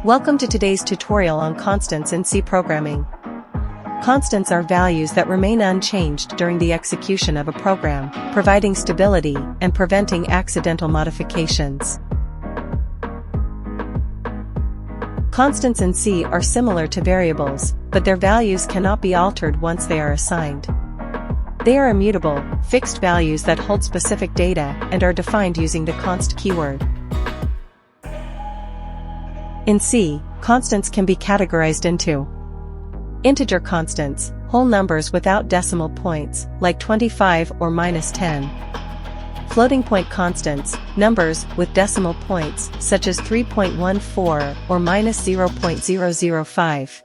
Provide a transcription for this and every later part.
Welcome to today's tutorial on constants in C programming. Constants are values that remain unchanged during the execution of a program, providing stability and preventing accidental modifications. Constants in C are similar to variables, but their values cannot be altered once they are assigned. They are immutable, fixed values that hold specific data and are defined using the const keyword. In C, constants can be categorized into integer constants, whole numbers without decimal points, like 25 or -10. Floating point constants, numbers with decimal points, such as 3.14 or -0.005.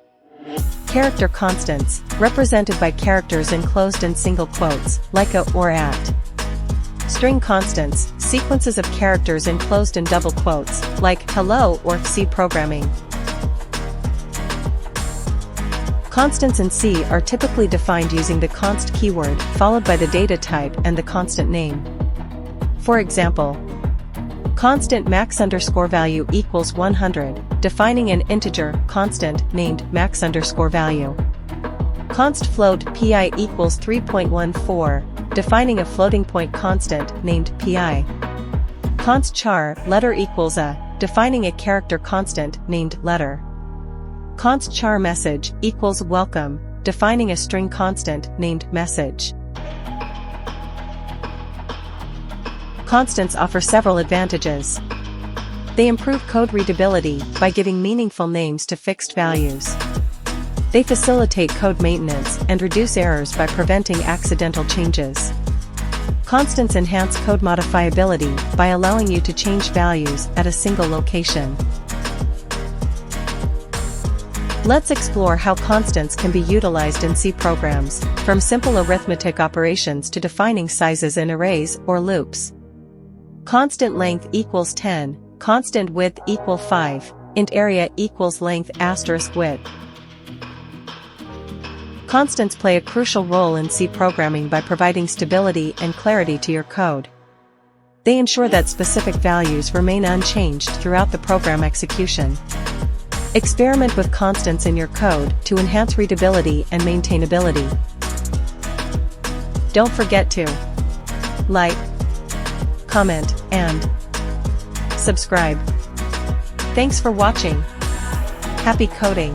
Character constants, represented by characters enclosed in single quotes, like a or at. String constants, sequences of characters enclosed in double quotes, like hello or C programming. Constants in C are typically defined using the const keyword, followed by the data type and the constant name. For example, constant max_value equals 100, defining an integer constant named max_value. Const float pi equals 3.14, defining a floating point constant named pi. Const char letter equals a, defining a character constant named letter. Const char message equals welcome, defining a string constant named message. Constants offer several advantages. They improve code readability by giving meaningful names to fixed values. They facilitate code maintenance and reduce errors by preventing accidental changes. Constants enhance code modifiability by allowing you to change values at a single location. Let's explore how constants can be utilized in C programs, from simple arithmetic operations to defining sizes in arrays or loops. Constant length equals 10, constant width equal 5, int area equals length * width. Constants play a crucial role in C programming by providing stability and clarity to your code. They ensure that specific values remain unchanged throughout the program execution. Experiment with constants in your code to enhance readability and maintainability. Don't forget to like, comment, and subscribe. Thanks for watching. Happy coding!